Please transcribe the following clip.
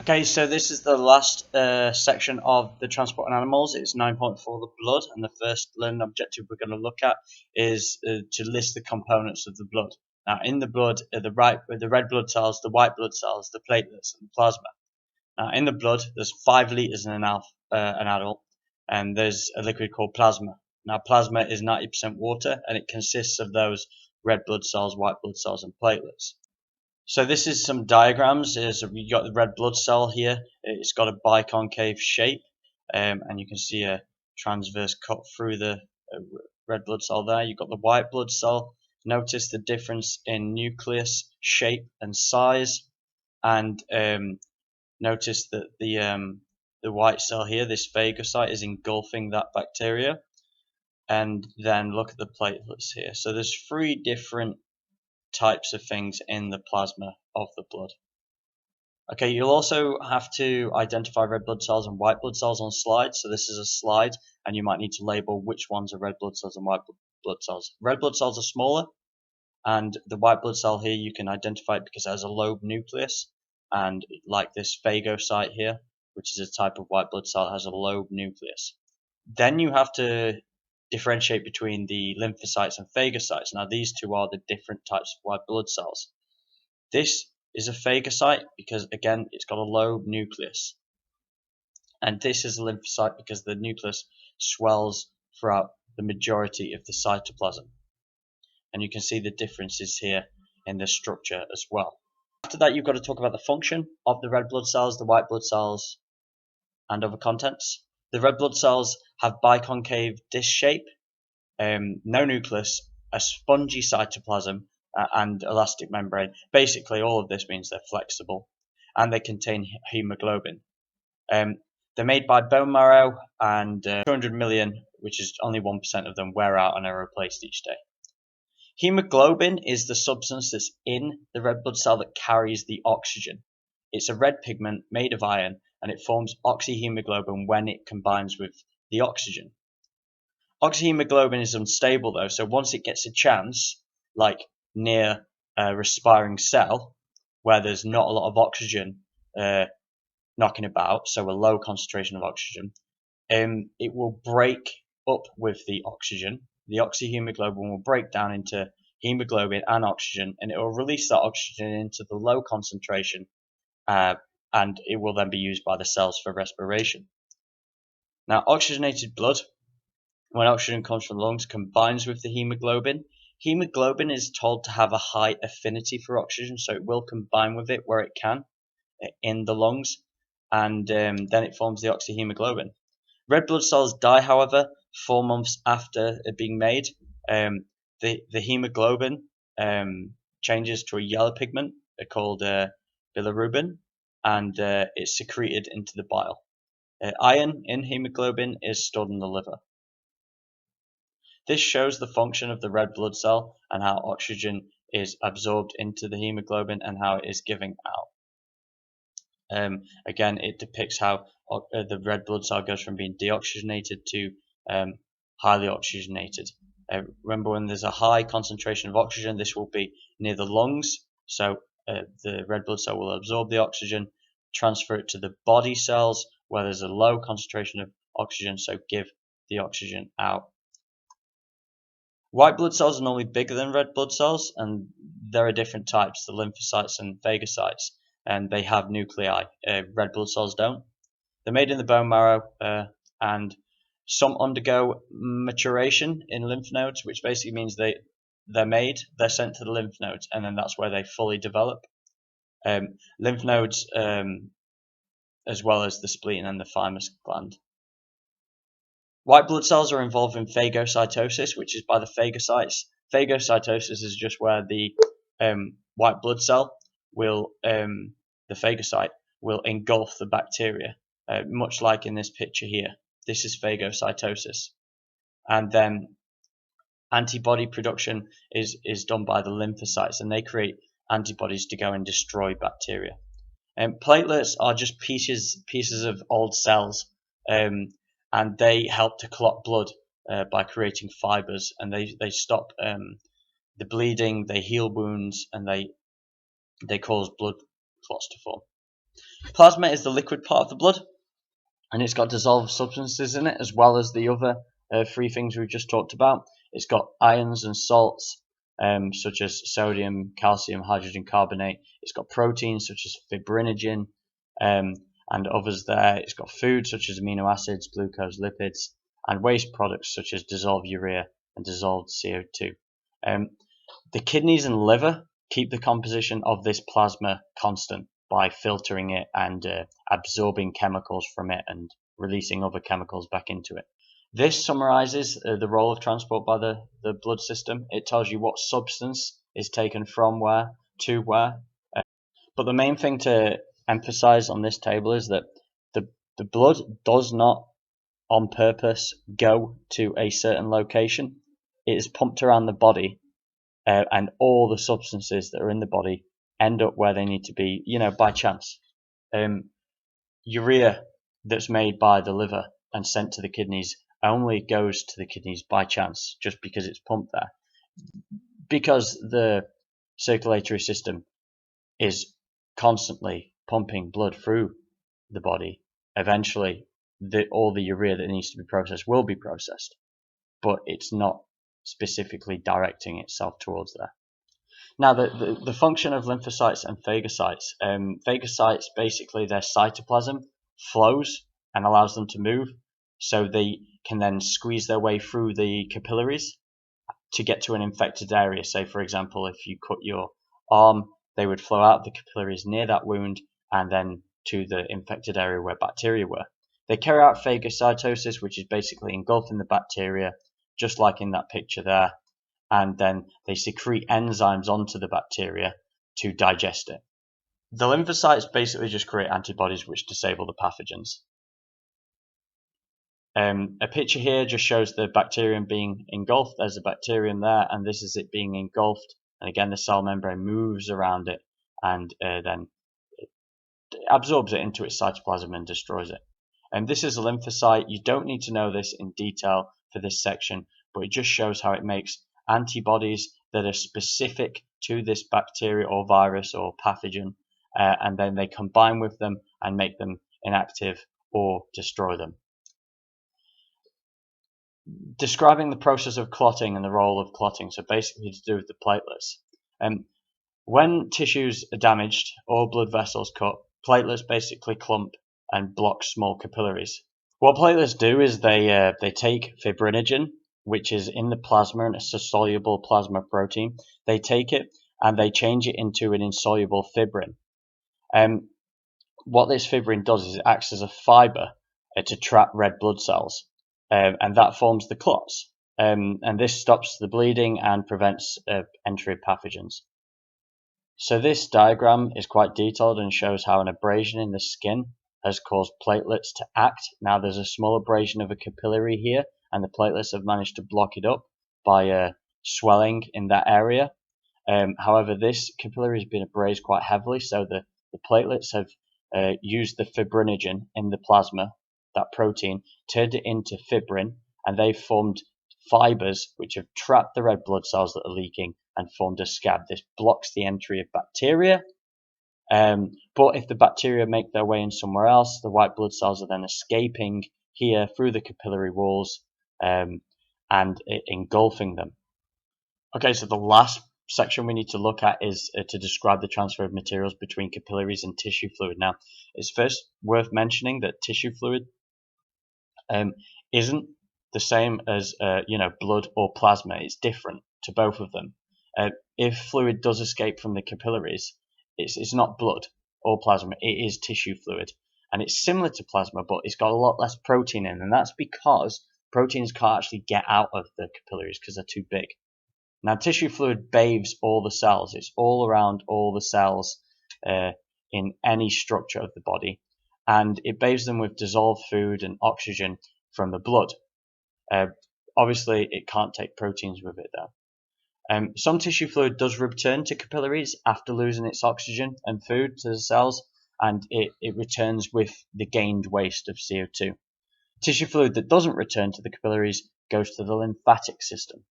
Okay, so this is the last section of the transport in animals. It's 9.4, the blood, and the first learning objective we're going to look at is to list the components of the blood. Now, in the blood, the red blood cells, the white blood cells, the platelets, and the plasma. Now, in the blood, there's 5 liters in an adult, and there's a liquid called plasma. Now, plasma is 90% water, and it consists of those red blood cells, white blood cells, and platelets. So this is some diagrams. You got the red blood cell here. It's got a biconcave shape, and you can see a transverse cut through the red blood cell there. You've got the white blood cell. Notice the difference in nucleus shape and size, and notice that the white cell here, this phagocyte, is engulfing that bacteria. And then look at the platelets here. So there's 3 different types of things in the plasma of the blood. Okay, you'll also have to identify red blood cells and white blood cells on slides. So this is a slide, and you might need to label which ones are red blood cells and white blood cells. Red blood cells are smaller, and the white blood cell here, you can identify it because it has a lobe nucleus, and like this phagocyte here, which is a type of white blood cell, has a lobe nucleus. Then you have to differentiate between the lymphocytes and phagocytes. Now these two are the different types of white blood cells. This is a phagocyte because, again, it's got a lobe nucleus. And this is a lymphocyte because the nucleus swells throughout the majority of the cytoplasm. And you can see the differences here in the structure as well. After that, you've got to talk about the function of the red blood cells, the white blood cells, and other contents. The red blood cells have biconcave disc shape, no nucleus, a spongy cytoplasm, and elastic membrane. Basically, all of this means they're flexible, and they contain hemoglobin. They're made by bone marrow, and 200 million, which is only 1% of them, wear out and are replaced each day. Hemoglobin is the substance that's in the red blood cell that carries the oxygen. It's a red pigment made of iron, and it forms oxyhemoglobin when it combines with the oxygen. Oxyhemoglobin is unstable though, so once it gets a chance, like near a respiring cell, where there's not a lot of oxygen knocking about, so a low concentration of oxygen, it will break up with the oxygen. The oxyhemoglobin will break down into hemoglobin and oxygen, and it will release that oxygen into the low concentration, and it will then be used by the cells for respiration. Now, oxygenated blood, when oxygen comes from the lungs, combines with the hemoglobin. Hemoglobin is told to have a high affinity for oxygen, so it will combine with it where it can in the lungs, and then it forms the oxyhemoglobin. Red blood cells die, however, 4 months after being made. The hemoglobin changes to a yellow pigment called bilirubin, and it's secreted into the bile. Iron in hemoglobin is stored in the liver. This shows the function of the red blood cell and how oxygen is absorbed into the hemoglobin and how it is given out. Again, it depicts how the red blood cell goes from being deoxygenated to highly oxygenated. Remember, when there's a high concentration of oxygen, this will be near the lungs, so the red blood cell will absorb the oxygen, transfer it to the body cells where there's a low concentration of oxygen, so give the oxygen out. White blood cells are normally bigger than red blood cells, and there are different types, the lymphocytes and phagocytes, and they have nuclei. Red blood cells don't. They're made in the bone marrow, and some undergo maturation in lymph nodes, which basically means they're sent to the lymph nodes, and then that's where they fully develop. Lymph nodes, as well as the spleen and the thymus gland. White blood cells are involved in phagocytosis, which is by the phagocytes. Phagocytosis is just where the white blood cell will, the phagocyte, will engulf the bacteria, much like in this picture here. This is phagocytosis. And then antibody production is done by the lymphocytes, and they create antibodies to go and destroy bacteria. Platelets are just pieces of old cells, and they help to clot blood by creating fibers, and they stop the bleeding, they heal wounds, and they cause blood clots to form. Plasma is the liquid part of the blood, and it's got dissolved substances in it, as well as the other three things we've just talked about. It's got ions and salts, such as sodium, calcium, hydrogen carbonate. It's got proteins such as fibrinogen, and others there. It's got food such as amino acids, glucose, lipids, and waste products such as dissolved urea and dissolved CO2. The kidneys and liver keep the composition of this plasma constant by filtering it and absorbing chemicals from it and releasing other chemicals back into it. This summarizes the role of transport by the blood system. It tells you what substance is taken from where to where. But the main thing to emphasize on this table is that the blood does not on purpose go to a certain location. It is pumped around the body, and all the substances that are in the body end up where they need to be, by chance. Urea that's made by the liver and sent to the kidneys only goes to the kidneys by chance, just because it's pumped there. Because the circulatory system is constantly pumping blood through the body, eventually all the urea that needs to be processed will be processed, but it's not specifically directing itself towards there. Now, the function of lymphocytes and phagocytes. Phagocytes, basically, their cytoplasm flows and allows them to move, so they can then squeeze their way through the capillaries to get to an infected area. Say, for example, if you cut your arm, they would flow out of the capillaries near that wound and then to the infected area where bacteria were. They carry out phagocytosis, which is basically engulfing the bacteria, just like in that picture there, and then they secrete enzymes onto the bacteria to digest it. The lymphocytes basically just create antibodies which disable the pathogens. A picture here just shows the bacterium being engulfed. There's a bacterium there, and this is it being engulfed. And again, the cell membrane moves around it and then it absorbs it into its cytoplasm and destroys it. And this is a lymphocyte. You don't need to know this in detail for this section, but it just shows how it makes antibodies that are specific to this bacteria or virus or pathogen, and then they combine with them and make them inactive or destroy them. Describing the process of clotting and the role of clotting, so basically to do with the platelets. When tissues are damaged or blood vessels cut, platelets basically clump and block small capillaries. What platelets do is they take fibrinogen, which is in the plasma and it's a soluble plasma protein. They take it and they change it into an insoluble fibrin. What this fibrin does is it acts as a fiber to trap red blood cells. And that forms the clots. And this stops the bleeding and prevents entry of pathogens. So this diagram is quite detailed and shows how an abrasion in the skin has caused platelets to act. Now there's a small abrasion of a capillary here, and the platelets have managed to block it up by swelling in that area. However, this capillary has been abrased quite heavily, so the platelets have used the fibrinogen in the plasma, that protein, turned it into fibrin, and they've formed fibers which have trapped the red blood cells that are leaking and formed a scab. This blocks the entry of bacteria, but if the bacteria make their way in somewhere else, the white blood cells are then escaping here through the capillary walls and engulfing them. Okay, so the last section we need to look at is to describe the transfer of materials between capillaries and tissue fluid. Now, it's first worth mentioning that tissue fluid isn't the same as blood or plasma. It's different to both of them. If fluid does escape from the capillaries, it's not blood or plasma, it is tissue fluid, and it's similar to plasma, but it's got a lot less protein in, and that's because proteins can't actually get out of the capillaries because they're too big. Now, tissue fluid bathes all the cells. It's all around all the cells in any structure of the body, and it bathes them with dissolved food and oxygen from the blood. Obviously, it can't take proteins with it, though. Some tissue fluid does return to capillaries after losing its oxygen and food to the cells, and it returns with the gained waste of CO2. Tissue fluid that doesn't return to the capillaries goes to the lymphatic system.